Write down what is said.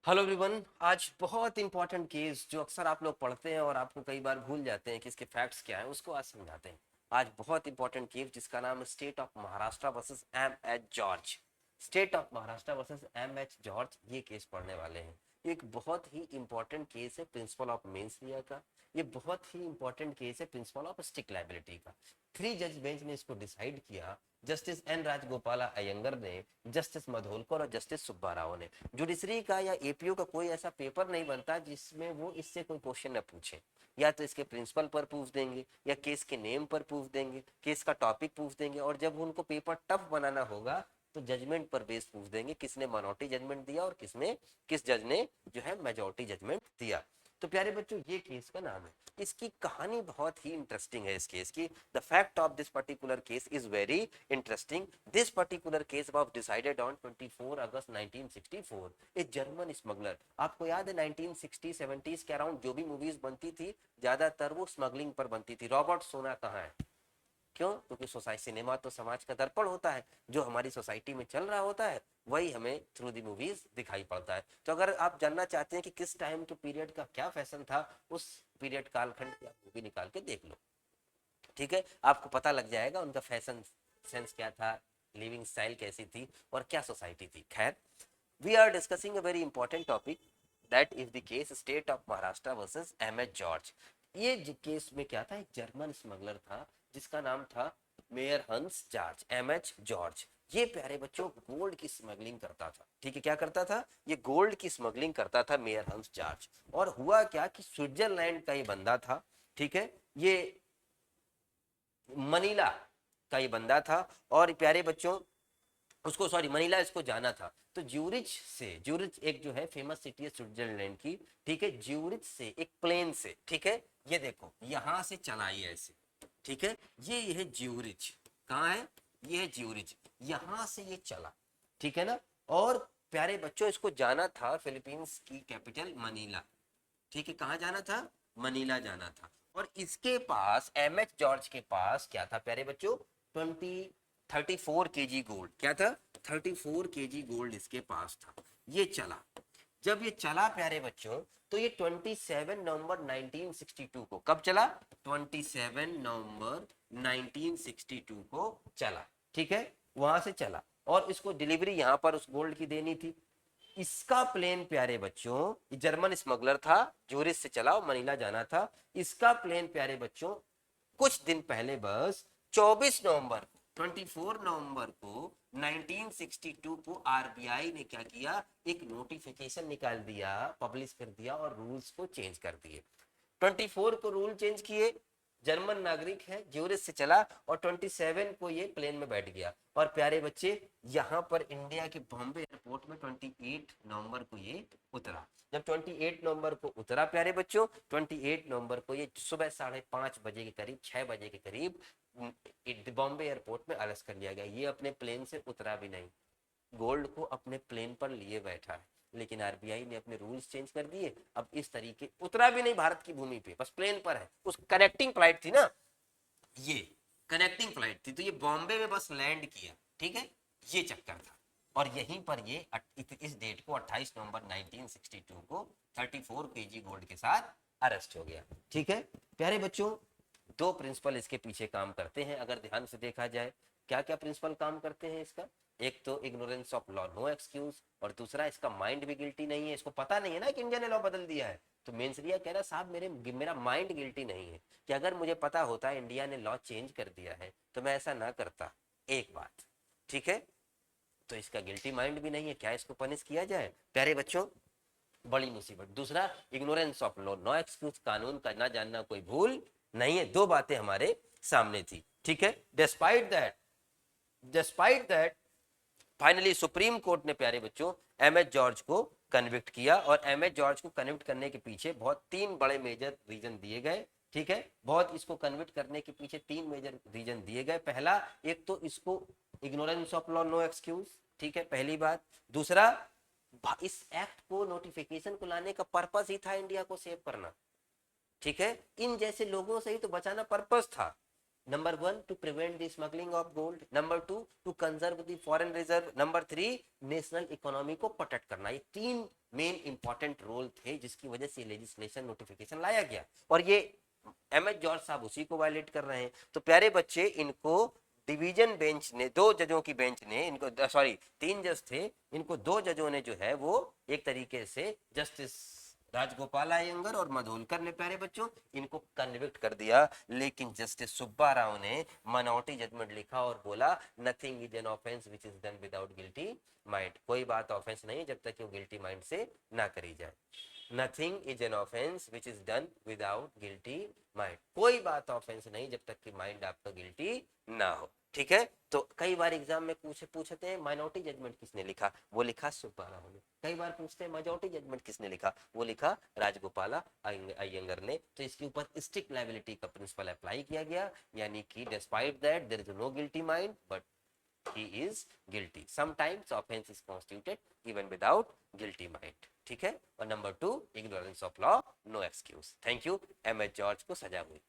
Hello everyone. आज बहुत important case जो अक्सर आप लोग पढ़ते हैं और आपको कई बार भूल जाते हैं कि इसके फैक्ट्स क्या हैं, उसको आज समझाते हैं। आज बहुत इंपॉर्टेंट केस जिसका नाम है state of Maharashtra versus M H George. State of Maharashtra versus M H George, ये केस पढ़ने वाले हैं। ये एक बहुत ही इंपॉर्टेंट केस है प्रिंसिपल ऑफ मेंस लिया का। ये बहुत ही इंपॉर्टेंट केस है प्रिंसिपल ऑफ स्टिक लाइबिलिटी का। 3 जज बेंच ने इसको डिसाइड किया। जस्टिस एन राजगोपाला अयंगर ने, जस्टिस मधोलकर और जस्टिस सुब्बा राव ने। जुडिशरी का या एपीओ का कोई ऐसा पेपर नहीं बनता जिसमें वो इससे कोई क्वेश्चन न पूछे। या तो इसके प्रिंसिपल पर पूछ देंगे, या केस के नेम पर पूछ देंगे, केस का टॉपिक पूछ देंगे, और जब उनको पेपर टफ बनाना होगा तो जजमेंट पर बेस पूछ देंगे, किसने माइनॉरिटी जजमेंट दिया और किस जज ने जो है मेजॉरिटी जजमेंट दिया। तो प्यारे बच्चों, ये केस का नाम है। इसकी कहानी बहुत ही इंटरेस्टिंग है। इस केस की the fact of this particular case is very interesting. This particular case was decided on 24 August 1964। A German smuggler, आपको याद है 1960 70s के अराउंड जो भी मूवीज बनती थी ज्यादातर वो स्मगलिंग पर बनती थी। रॉबर्ट सोना कहाँ है? क्यों? क्योंकि सोसाइटी सिनेमा तो समाज का दर्पण होता है। जो हमारी सोसाइटी में चल रहा होता है वही हमें थ्रू दी मूवीज दिखाई पड़ता है। तो अगर आप जानना चाहते हैं कि किस टाइम के पीरियड का क्या फैशन था, उस पीरियड कालखंड की आप मूवी निकाल के देख लो। ठीक है, आपको पता लग जाएगा उनका फैशन सेंस क्या था, लिविंग स्टाइल कैसी थी और क्या सोसाइटी थी। खैर, we are discussing a very important topic that is the case state of Maharashtra versus M H George. ये केस में क्या था, एक जर्मन स्मगलर था जिसका नाम था मेयर हंस जॉर्ज, एम एच जॉर्ज। ये प्यारे बच्चों गोल्ड की स्मगलिंग करता था। ठीक है, क्या करता था? ये गोल्ड की स्मगलिंग करता था मेयर हंस जॉर्ज। और हुआ क्या कि स्विट्जरलैंड का ये बंदा था। ठीक है, ये मनीला का ये बंदा था। और प्यारे बच्चों, उसको सॉरी मनीला इसको जाना था। तो ज्यूरिच से, ज्यूरिच एक जो है फेमस सिटी है स्विट्जरलैंड की। ठीक है, ज्यूरिच से एक प्लेन से, ठीक है, ये देखो यहां से चला ये ऐसे। ठीक है, ये है ज्यूरिच। कहाँ है? ये है ज्यूरिच। यहां से ये चला। ठीक है ना? और प्यारे बच्चों, इसको जाना था फिलीपींस की कैपिटल मनीला। ठीक है, कहाँ जाना था? मनीला जाना था। और इसके पास, एम एच जॉर्ज के पास क्या था प्यारे बच्चों? 34 केजी गोल्ड। क्या था? 34 केजी गोल्ड इसके पास था। ये चला। जब ये चला प्यारे बच्चों, तो ये 27 नवंबर 1962 को, कब चला? 27 नवंबर 1962 को चला। ठीक है, वहां से चला। और इसको डिलीवरी यहां पर उस गोल्ड की देनी थी। इसका प्लेन प्यारे बच्चों, जर्मन स्मगलर था, जूरिच से चला और मनीला जाना था। इसका प्लेन प्यारे बच्चों कुछ दिन पहले, बस 24 नवंबर को 1962 को आरबीआई ने क्या किया, एक नोटिफिकेशन निकाल दिया, पब्लिश कर दिया और रूल्स को चेंज कर दिए। 24 को रूल चेंज किए। जर्मन नागरिक है, ज्यूरिच से चला और 27 को ये प्लेन में बैठ गया। और प्यारे बच्चे, यहाँ पर इंडिया के बॉम्बे एयरपोर्ट में 28 नवंबर को ये उतरा। जब 28 नवंबर को उतरा प्यारे बच्चों, 28 नवंबर को ये सुबह 5:30 बजे के करीब, 6 बजे के करीब बॉम्बे एयरपोर्ट में अरेस्ट कर लिया गया। ये अपने प्लेन से उतरा भी नहीं, गोल्ड को अपने प्लेन पर लिए बैठा है। लेकिन आरबीआई ने अपने रूल्स चेंज कर दिए। अब इस तरीके उतरा भी नहीं भारत की भूमि पे, बस प्लेन पर है। उस कनेक्टिंग फ्लाइट थी ना, ये कनेक्टिंग फ्लाइट थी, तो ये बॉम्बे में बस लैंड किया। ठीक है, ये चक्कर था। और यहीं पर ये इस डेट को 28 नवंबर 1962 को 34 केजी गोल्ड के साथ अरेस्ट हो गया। ठीक है प्यारे बच्चों, दो प्रिंसिपल इसके पीछे काम करते हैं अगर ध्यान से देखा जाए। क्या क्या प्रिंसिपल काम करते हैं इसका? एक तो ignorance of law, no excuse. और दूसरा, इसका माइंड भी गिल्टी नहीं है। इसको पता नहीं है ना कि इंडिया ने लॉ बदल दिया है। तो मेंसरिया कह रहा साहब मेरा माइंड गिल्टी नहीं है, कि अगर मुझे पता होता है इंडिया ने लॉ चेंज कर दिया है तो मैं ऐसा ना करता। एक बात। ठीक है, तो इसका गिल्टी माइंड भी नहीं है, क्या इसको पनिश किया जाए? प्यारे बच्चों, बड़ी मुसीबत। दूसरा, ignorance of law, no excuse, कानून का ना जानना कोई भूल नहीं है। दो बातें हमारे सामने थी। ठीक है, despite that finally supreme court ने प्यारे बच्चों एम एच जॉर्ज को कन्विक्ट किया। और एम एच जॉर्ज को कन्विक्ट करने के पीछे बहुत तीन बड़े मेजर रीजन दिए गए। ठीक है, बहुत इसको कन्विक्ट करने के पीछे तीन मेजर रीजन दिए गए। पहला, एक तो इसको ignorance of law, no excuse. ठीक है, पहली बात। दूसरा, इस एक्ट को, नोटिफिकेशन को लाने का पर्पस ही था इंडिया को सेव करना। ठीक है, इन जैसे लोगों से ही तो बचाना पर्पस था। Number 1, to prevent the smuggling of gold. Number 2, to conserve the foreign reserve. Number 3, national economy को प्रोटेक्ट करना। ये तीन मेन इंपॉर्टेंट रोल थे जिसकी वजह से लेजिस्लेशन नोटिफिकेशन लाया गया, और ये एम एच जॉर्ज साहब उसी को वायलेट कर रहे हैं। तो प्यारे बच्चे, इनको डिवीजन बेंच ने, दो जजों की बेंच ने इनको, सॉरी 3 जज थे, इनको 2 जजों ने जो है वो एक तरीके से जस्टिस राजगोपाल अयंगर और मधुलकर ने प्यारे बच्चों इनको कन्विक्ट कर दिया। लेकिन जस्टिस सुब्बा राव ने माइनॉरिटी जजमेंट लिखा और बोला nothing is an offence which is done without guilty mind, कोई बात ऑफेंस नहीं जब तक वो गिल्टी माइंड से ना करी जाए। Nothing is an offence which is done without guilty mind, कोई बात ऑफेंस नहीं जब तक कि माइंड आपका गिल्टी ना हो। ठीक है, तो कई बार एग्जाम में पूछते हैं माइनॉरिटी जजमेंट किसने लिखा, वो लिखा सुब्बा राव ने। कई बार पूछते हैं मेजॉरिटी जजमेंट किसने लिखा, वो लिखा राजगोपाला अयंगर ने। तो इसके ऊपर स्ट्रिक्ट लायबिलिटी का प्रिंसिपल अप्लाई किया गया, यानी कि despite that there is no guilty mind but he is guilty, sometimes offense is constituted even without guilty mind। ठीक है, और number 2 ignorance of law no excuse। Thank you, M H George को सजा हुई।